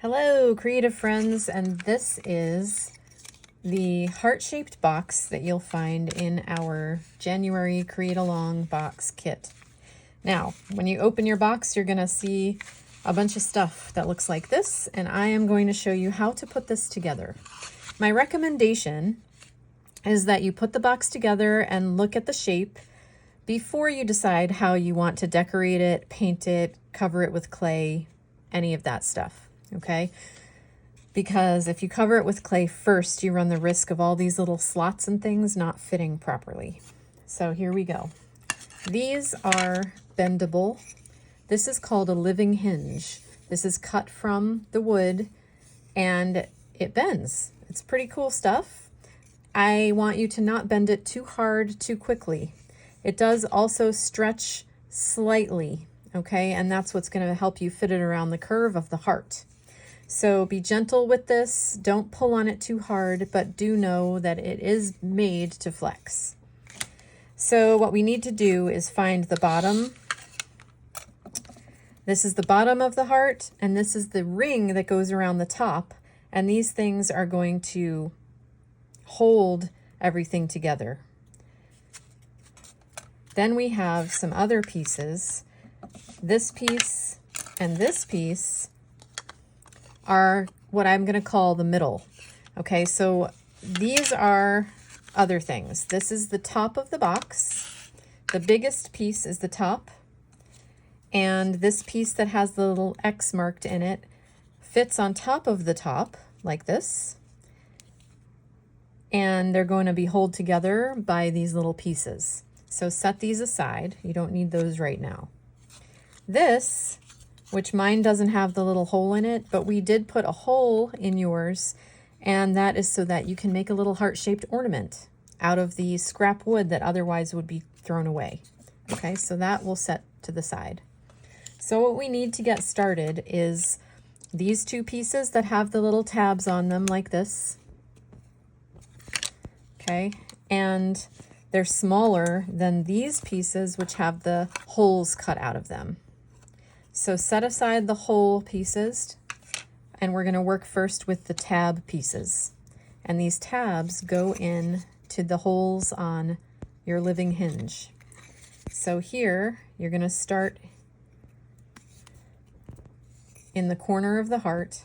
Hello, creative friends, and this is the heart-shaped box that you'll find in our January Create Along box kit. Now, when you open your box, you're going to see a bunch of stuff that looks like this, and I am going to show you how to put this together. My recommendation is that you put the box together and look at the shape before you decide how you want to decorate it, paint it, cover it with clay, any of that stuff. Okay, because if you cover it with clay first, you run the risk of all these little slots and things not fitting properly. So here we go. These are bendable. This is called a living hinge. This is cut from the wood and it bends. It's pretty cool stuff. I want you to not bend it too hard too quickly. It does also stretch slightly, okay? And that's what's going to help you fit it around the curve of the heart. So be gentle with this, don't pull on it too hard, but do know that it is made to flex. So what we need to do is find the bottom. This is the bottom of the heart, and this is the ring that goes around the top, and these things are going to hold everything together. Then we have some other pieces. This piece and this piece are what I'm going to call the middle. Okay, so these are other things. This is the top of the box. The biggest piece is the top. And this piece that has the little X marked in it fits on top of the top like this. And they're going to be held together by these little pieces. So set these aside. You don't need those right now. This, which mine doesn't have the little hole in it, but we did put a hole in yours, and that is so that you can make a little heart-shaped ornament out of the scrap wood that otherwise would be thrown away. Okay, so that will set to the side. So what we need to get started is these two pieces that have the little tabs on them like this. Okay, and they're smaller than these pieces which have the holes cut out of them. So set aside the hole pieces, and we're going to work first with the tab pieces. And these tabs go in to the holes on your living hinge. So here, you're going to start in the corner of the heart,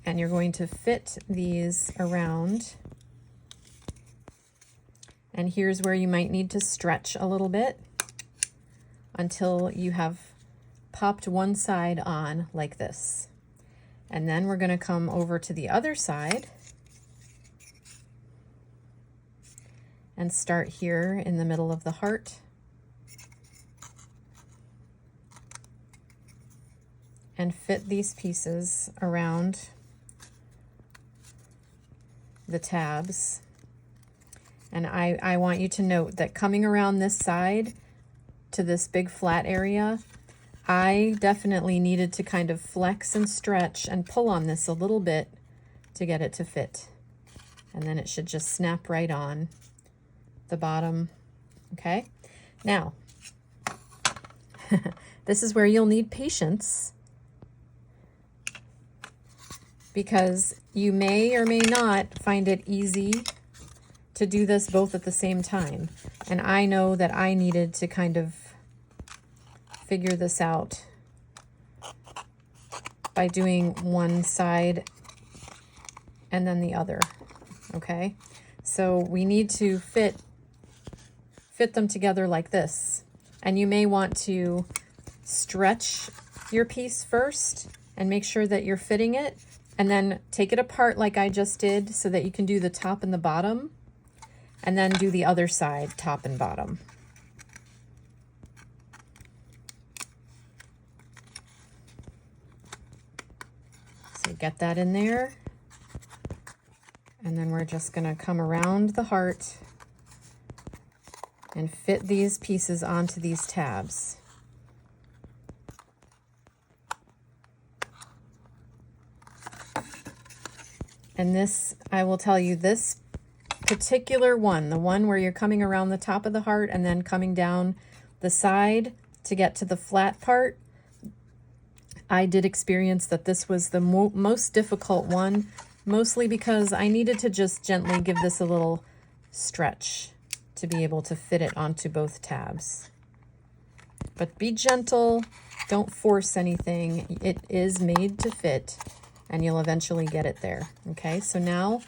and you're going to fit these around. And here's where you might need to stretch a little bit until you have popped one side on like this. And then we're going to come over to the other side and start here in the middle of the heart. And fit these pieces around the tabs. And I want you to note that coming around this side to this big flat area, I definitely needed to kind of flex and stretch and pull on this a little bit to get it to fit. And then it should just snap right on the bottom. Okay, now this is where you'll need patience, because you may or may not find it easy to do this both at the same time. And I know that I needed to kind of figure this out by doing one side and then the other. Okay, so we need to fit them together like this. And you may want to stretch your piece first and make sure that you're fitting it, and then take it apart like I just did so that you can do the top and the bottom, and then do the other side, top and bottom. So get that in there. And then we're just going to come around the heart and fit these pieces onto these tabs. And this, I will tell you, this particular one, the one where you're coming around the top of the heart and then coming down the side to get to the flat part, I did experience that this was the most difficult one, mostly because I needed to just gently give this a little stretch to be able to fit it onto both tabs. But be gentle, don't force anything. It is made to fit, and you'll eventually get it there. Okay, so now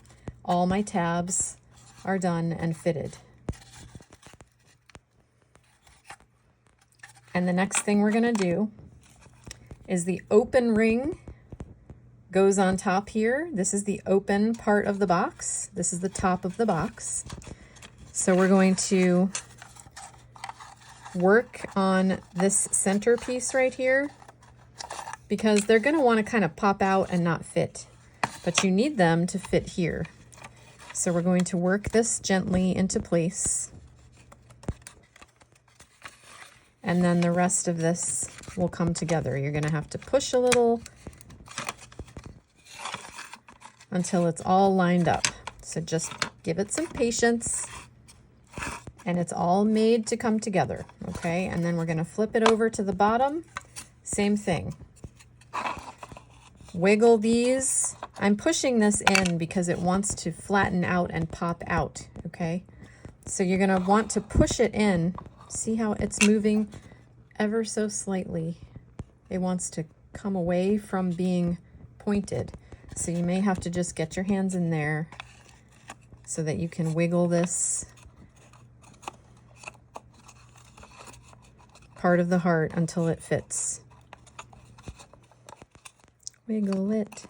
all my tabs are done and fitted. And the next thing we're gonna do is the open ring goes on top here. This is the open part of the box. This is the top of the box. So we're going to work on this center piece right here because they're gonna wanna kind of pop out and not fit, but you need them to fit here. So we're going to work this gently into place. And then the rest of this will come together. You're gonna have to push a little until it's all lined up. So just give it some patience, and it's all made to come together, okay? And then we're gonna flip it over to the bottom, same thing. Wiggle these. I'm pushing this in because it wants to flatten out and pop out, okay? So you're gonna want to push it in. See how it's moving ever so slightly. It wants to come away from being pointed. So you may have to just get your hands in there so that you can wiggle this part of the heart until it fits. Wiggle it.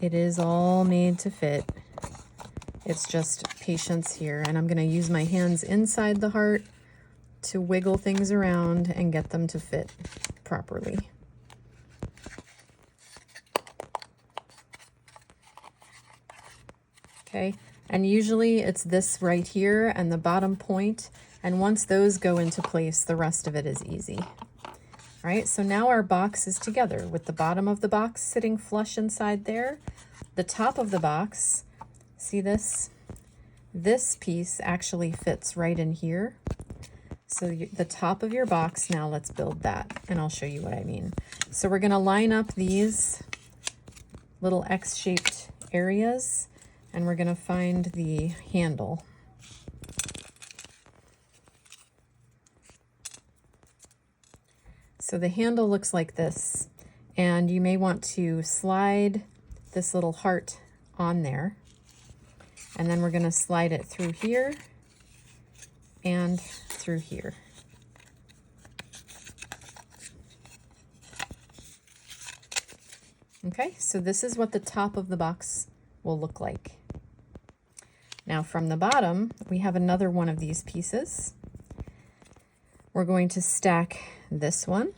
It is all made to fit. It's just patience here, and I'm going to use my hands inside the heart to wiggle things around and get them to fit properly. Okay, and usually it's this right here and the bottom point, and once those go into place, the rest of it is easy. All right, so now our box is together with the bottom of the box sitting flush inside there. The top of the box, see this? This piece actually fits right in here. So the top of your box, now let's build that, and I'll show you what I mean. So we're gonna line up these little X-shaped areas, and we're gonna find the handle. So the handle looks like this, and you may want to slide this little heart on there, and then we're gonna slide it through here and through here. Okay, so this is what the top of the box will look like. Now from the bottom, we have another one of these pieces. We're going to stack this one.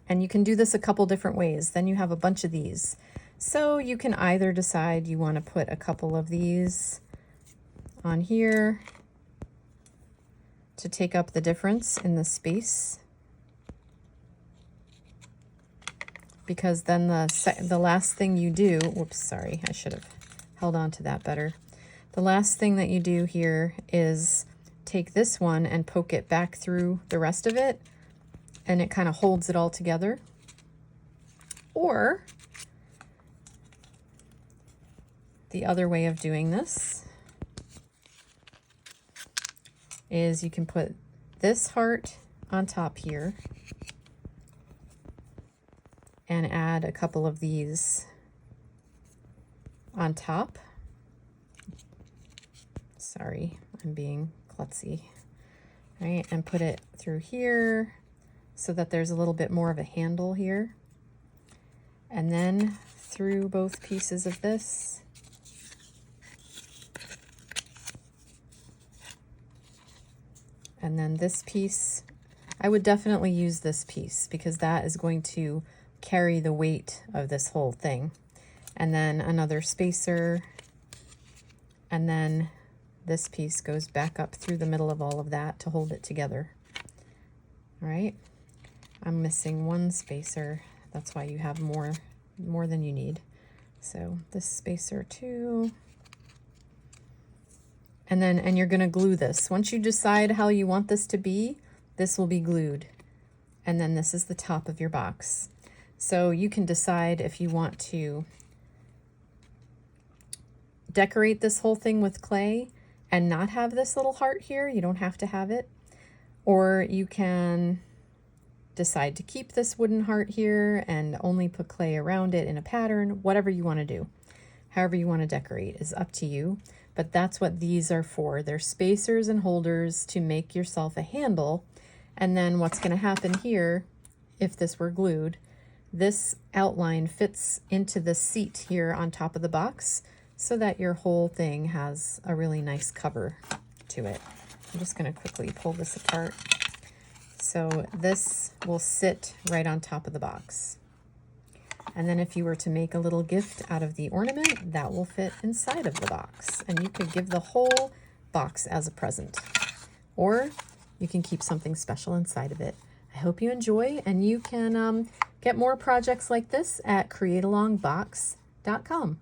And you can do this a couple different ways. Then you have a bunch of these. So you can either decide you want to put a couple of these on here to take up the difference in the space, because then the last thing you do, whoops, sorry, I should have held on to that better. The last thing that you do here is take this one and poke it back through the rest of it, and it kind of holds it all together. Or the other way of doing this is you can put this heart on top here and add a couple of these on top. Sorry, I'm being klutzy. All right, and put it through here so that there's a little bit more of a handle here. And then through both pieces of this. And then this piece, I would definitely use this piece because that is going to carry the weight of this whole thing. And then another spacer, and then this piece goes back up through the middle of all of that to hold it together. All right, I'm missing one spacer. That's why you have more than you need. So this spacer too. And you're gonna glue this. Once you decide how you want this to be, this will be glued. and then this is the top of your box. So you can decide if you want to decorate this whole thing with clay and not have this little heart here. You don't have to have it. Or you can decide to keep this wooden heart here and only put clay around it in a pattern. Whatever you want to do. However you want to decorate is up to you. But that's what these are for. They're spacers and holders to make yourself a handle. And then what's going to happen here, if this were glued, this outline fits into the seat here on top of the box so that your whole thing has a really nice cover to it. I'm just going to quickly pull this apart. So this will sit right on top of the box. And then if you were to make a little gift out of the ornament, that will fit inside of the box. And you could give the whole box as a present. Or you can keep something special inside of it. I hope you enjoy, and you can get more projects like this at createalongbox.com.